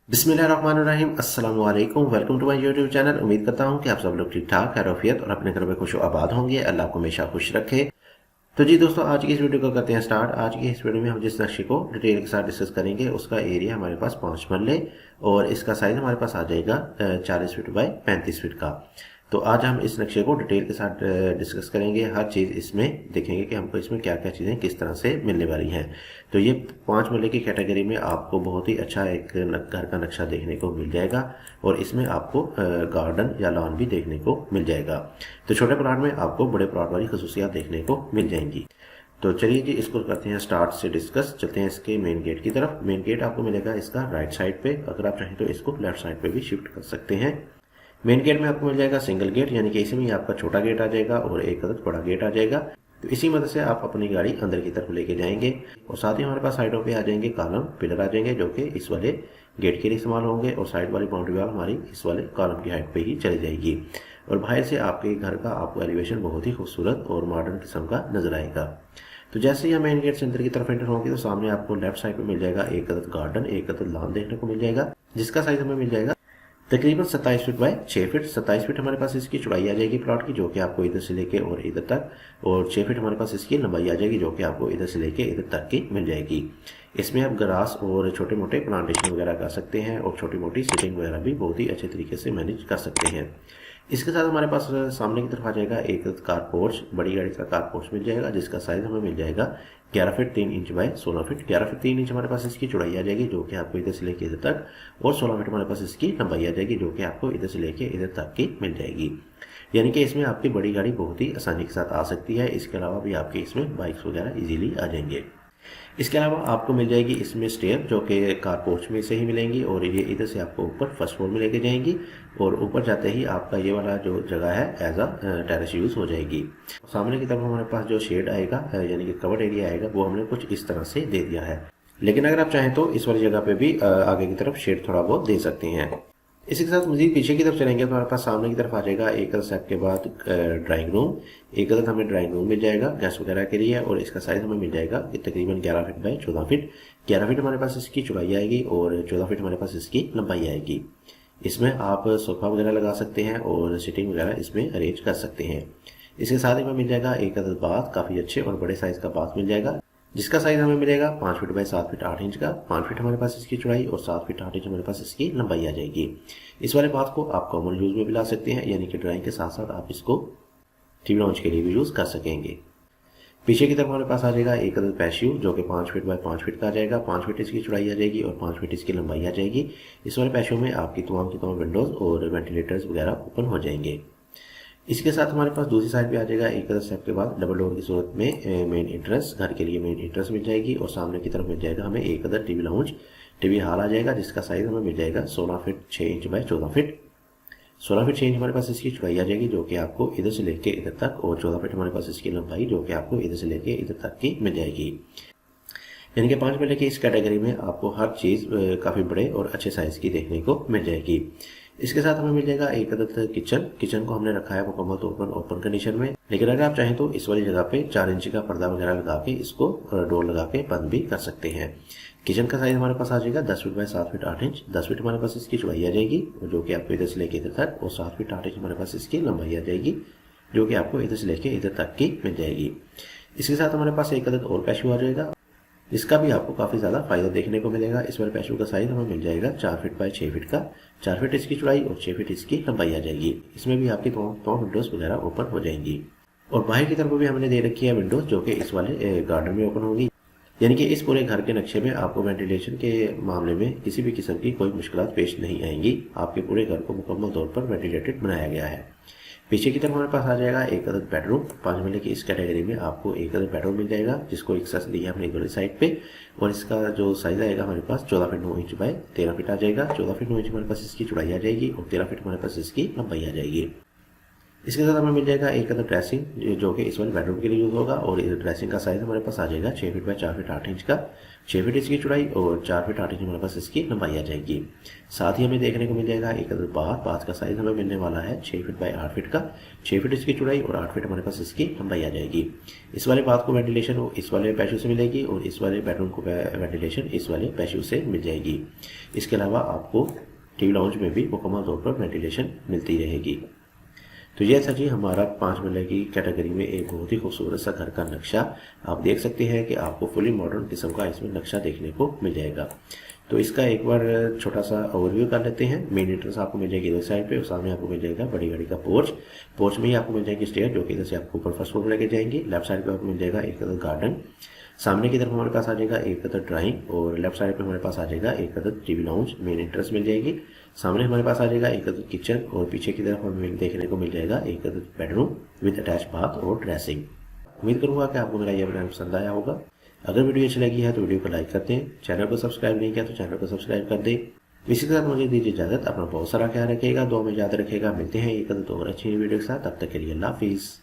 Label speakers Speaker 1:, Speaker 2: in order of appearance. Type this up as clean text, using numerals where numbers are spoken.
Speaker 1: बिस्मिल्लाहिर्रहमानिर्रहीम अस्सलाम वालेकुम। Welcome to my YouTube channel. उम्मीद करता हूँ कि आप सब लोग ठीक ठाक खैरियत और अपने घर में खुश आबाद होंगे। अल्लाह आपको हमेशा खुश रखे। तो जी दोस्तों, आज की इस वीडियो को करते हैं स्टार्ट। आज की इस वीडियो में हम जिस नक्शे को डिटेल के साथ डिस्कस करेंगे उसका एरिया हमारे पास 5 मरले और इसका साइज हमारे पास आ जाएगा 40 फीट बाय 35 फीट का। तो आज हम इस नक्शे को डिटेल के साथ डिस्कस करेंगे। हर चीज़ इसमें देखेंगे कि हमको इसमें क्या क्या चीज़ें किस तरह से मिलने वाली हैं। तो ये 5 मरले की कैटेगरी में आपको बहुत ही अच्छा एक घर का नक्शा देखने को मिल जाएगा और इसमें आपको गार्डन या लॉन भी देखने को मिल जाएगा। तो छोटे प्लॉट में आपको बड़े प्लॉट वाली खसूसियात देखने को मिल जाएंगी। तो चलिए जी, इसको करते हैं स्टार्ट से डिस्कस। चलते हैं इसके मेन गेट की तरफ। मेन गेट आपको मिलेगा इसका राइट साइड पे। अगर आप चाहें तो इसको लेफ्ट साइड पे भी शिफ्ट कर सकते हैं। मेन गेट में आपको मिल जाएगा सिंगल गेट, यानी कि इसमें आपका छोटा गेट आ जाएगा और एक अदद बड़ा गेट आ जाएगा। तो इसी मदद से आप अपनी गाड़ी अंदर की तरफ लेके जाएंगे और साथ ही हमारे पास साइडों पे आ जाएंगे कॉलम पिलर आ जाएंगे जो कि इस वाले गेट के लिए इस्तेमाल होंगे और साइड वाली बाउंड्री वाल हमारी इस वाले कॉलम की हाइट पे ही चली जाएगी। और बाहर से आपके घर का आपको एलिवेशन बहुत ही खूबसूरत और मॉडर्न किस्म का नजर आएगा। तो जैसे ही हम मेन गेट से अंदर की तरफ एंटर होंगे तो सामने आपको लेफ्ट साइड पे मिल जाएगा एक अदद गार्डन, एक अदद लॉन देखने को मिल जाएगा, जिसका साइज हमें मिल जाएगा तकरीबन 27 फीट बाय 6 फीट। 27 फीट हमारे पास इसकी चौड़ाई आ जाएगी प्लॉट की, जो कि आपको इधर से लेके और इधर तक, और 6 फीट हमारे पास इसकी लंबाई आ जाएगी जो कि आपको इधर से लेके इधर तक की मिल जाएगी। इसमें आप ग्रास और छोटे मोटे प्लांटेशन वगैरह कर सकते हैं और छोटी मोटी सिटिंग वगैरह भी बहुत ही अच्छे तरीके से मैनेज कर सकते हैं। इसके साथ हमारे पास सामने की तरफ आ जाएगा एक कार पोर्च, बड़ी गाड़ी का कार पोर्च मिल जाएगा, जिसका साइज हमें मिल जाएगा 11 feet 3 inch by 16 feet. 11 feet 3 inch हमारे पास इसकी चौड़ाई आ जाएगी जो कि आपको इधर से लेके इधर तक, और 16 फीट हमारे पास इसकी लंबाई आ जाएगी जो कि आपको इधर से लेके इधर तक की मिल जाएगी। यानी कि इसमें आपकी बड़ी गाड़ी बहुत ही आसानी के साथ आ सकती है। इसके अलावा भी आपके इसमें बाइक्स वगैरह इजीली आ जाएंगे। इसके अलावा आपको मिल जाएगी इसमें स्टेयर जो कि कार पोर्च में से ही मिलेंगी और ये इधर से आपको ऊपर फर्स्ट फ्लोर में लेके जाएंगी और ऊपर जाते ही आपका ये वाला जो जगह है एज अ टेरेस यूज हो जाएगी। सामने की तरफ हमारे पास जो शेड आएगा यानी कि कवर्ड एरिया आएगा वो हमने कुछ इस तरह से दे दिया है, लेकिन अगर आप चाहें तो इस वाली जगह पे भी आगे की तरफ शेड थोड़ा बहुत दे सकते हैं। इसी के साथ मजीद पीछे की तरफ चलेंगे तो हमारे पास सामने की तरफ आ जाएगा एक अदद स्टेप के बाद ड्राइंग रूम। एक अदद हमें ड्राइंग रूम मिल जाएगा गैस वगैरह के लिए और इसका साइज हमें मिल जाएगा तकरीबन 11 फीट बाय 14 फीट। 11 फीट हमारे पास इसकी चौड़ाई आएगी और 14 फीट हमारे पास इसकी लंबाई आएगी। इसमें आप सोफा वगैरह लगा सकते हैं और सिटिंग वगैरह इसमें अरेंज कर सकते हैं। इसके साथ ही हमें मिल जाएगा एक अदद बाथ, काफ़ी अच्छे और बड़े साइज का बाथ मिल जाएगा, जिसका साइज हमें मिलेगा 5 फीट बाय 7 फीट 8 इंच का। 5 फीट हमारे पास इसकी चौड़ाई और 7 फीट 8 इंच हमारे पास इसकी लंबाई आ जाएगी। इस वाले बाथ को आप कॉमन यूज में भी ला सकते हैं, यानी कि ड्राइंग के साथ साथ आप इसको टीवी लाउंज के लिए भी यूज कर सकेंगे। पीछे की तरफ हमारे पास आ जाएगा एक अदद पैशियो जो कि 5 फीट बाय 5 फीट का आ जाएगा। 5 फीट इसकी चौड़ाई आ जाएगी और 5 फीट इसकी लंबाई आ जाएगी। इस वाले पैशियो में आपकी तमाम की तमाम विंडोज और वेंटिलेटर्स वगैरह ओपन हो जाएंगे। इसके साथ हमारे पास दूसरी साइड पे आ जाएगा एक अदद स्टेप के बाद डबल डोर की सूरत में मेन एंट्रेंस, घर के लिए मेन एंट्रेंस मिल जाएगी और सामने की तरफ मिल जाएगा हमें एक अदद टीवी लाउंज, टीवी हॉल आ जाएगा, जिसका साइज हमें मिल जाएगा 16 feet 6 inch by 14 feet. 16 feet 6 inch हमारे पास इसकी चौड़ाई आ जाएगी जो कि आपको इधर से लेके इधर तक, और 14 फीट हमारे पास इसकी लंबाई जो कि आपको इधर से लेके इधर तक की मिल जाएगी। यानी कि 5 मरले की इस कैटेगरी में आपको हर चीज़ काफ़ी बड़े और अच्छे साइज़ की देखने को मिल जाएगी। इसके साथ हमें मिल जाएगा एक अदद किचन को हमने रखा है मुकम्मल तौर पर ओपन कंडीशन में, लेकिन अगर आप चाहें तो इस वाली जगह पे 4 इंच का पर्दा वगैरह लगा के इसको डोर लगा के बंद भी कर सकते हैं। किचन का साइज हमारे पास आ जाएगा 10 feet by 7 feet 8 inch. 10 feet हमारे पास इसकी चौड़ाई आ जाएगी जो कि आपको इधर से लेके इधर तक, और 7 फीट 8 इंच हमारे पास इसकी लंबाई आ जाएगी जो कि आपको इधर से लेके इधर तक की मिल जाएगी। इसके साथ हमारे पास एक अदद और पैशियो आ जाएगा, इसका भी आपको काफ़ी ज़्यादा फायदा देखने को मिलेगा। इस वाले पैशियो का साइज हमें मिल जाएगा 4 फीट बाय 6 फीट का। 4 फीट इसकी चौड़ाई और 6 फीट इसकी लंबाई आ जाएगी। इसमें भी आपकी तमाम विंडोज वगैरह ओपन हो जाएंगी और बाहर की तरफ भी हमने दे रखी है विंडोज जो कि इस वाले गार्डन में ओपन होगी। यानी कि इस पूरे घर के नक्शे में आपको वेंटिलेशन के मामले में किसी भी किस्म की कोई मुश्किलात पेश नहीं आएंगी। आपके पूरे घर को मुकम्मल तौर पर वेंटिलेटेड बनाया गया है। पीछे की तरफ हमारे पास आ जाएगा एक अदद बेडरूम। 5 मरले की इस कैटेगरी में आपको एक अदद बेडरूम मिल जाएगा, जिसको एक्सेस दी है हमने इधर साइड पे, और इसका जो साइज आएगा हमारे पास 14 फीट 9 इंच बाय 13 फीट आ जाएगा। 14 फीट 9 इंच हमारे पास इसकी चौड़ाई आ जाएगी और 13 फीट हमारे पास इसकी लंबाई आ जाएगी। इसके साथ हमें मिल जाएगा एक अदर ड्रेसिंग जो कि इस वाले बेडरूम के लिए यूज़ होगा, और इस ड्रेसिंग का साइज़ हमारे पास आ जाएगा 6 फीट बाय 4 फीट 8 इंच का। 6 फीट इसकी चौड़ाई और 4 फीट 8 इंच हमारे पास इसकी लंबाई आ जाएगी। साथ ही हमें देखने को मिल जाएगा एक अदर बाथ का साइज़ हमें मिलने वाला है 6 फीट बाय 8 फीट का। 6 फीट इसकी चौड़ाई और 8 फीट हमारे पास इसकी लंबाई आ जाएगी। इस वाले बाथ को वेंटिलेशन इस वाले पैशू से मिलेगी, और इस वाले बेडरूम को वेंटिलेशन इस वाले पैशू से मिल जाएगी। इसके अलावा आपको टीवी लाउंज में भी मुकम्मल तौर पर वेंटिलेशन मिलती रहेगी। तो यह था जी हमारा 5 मरले की कैटेगरी में एक बहुत ही खूबसूरत सा घर का नक्शा। आप देख सकते हैं कि आपको फुली मॉडर्न किस्म का इसमें नक्शा देखने को मिल जाएगा। तो इसका एक बार छोटा सा ओवरव्यू कर लेते हैं। मेन एंट्रेंस आपको मिल जाएगी इधर साइड पे, और सामने आपको मिल जाएगा बड़ी गाड़ी का पोर्च में ही आपको मिल जाएगी स्टेयर जो कि इधर से आपको ऊपर फर्स्ट फ्लोर लेके जाएंगी। लेफ्ट साइड पे आपको मिल जाएगा एक अदर गार्डन। सामने की तरफ हमारे पास आ जाएगा एक अदर ड्राइंग, और लेफ्ट साइड पे हमारे पास आ जाएगा एक other TV lounge. Main entrance मिल जाएगी। सामने हमारे पास आ जाएगा एक अदर किचन, और पीछे की तरफ हमें देखने को मिल जाएगा एक other bedroom with attach bath और ड्रेसिंग। उम्मीद करूंगा कि आपको मेरा यह वीडियो पसंद आया होगा। अगर वीडियो अच्छी लगी है तो वीडियो को लाइक कर दें। चैनल को सब्सक्राइब नहीं किया तो चैनल को सब्सक्राइब कर दें। इसी के साथ मुझे दीजिए इजाजत। अपना बहुत सारा ख्याल रखिएगा, दुआ में याद रखिएगा। मिलते हैं एक अदर दो और अच्छी वीडियो के साथ। तब तक के लिए अल्लाह हाफिज़।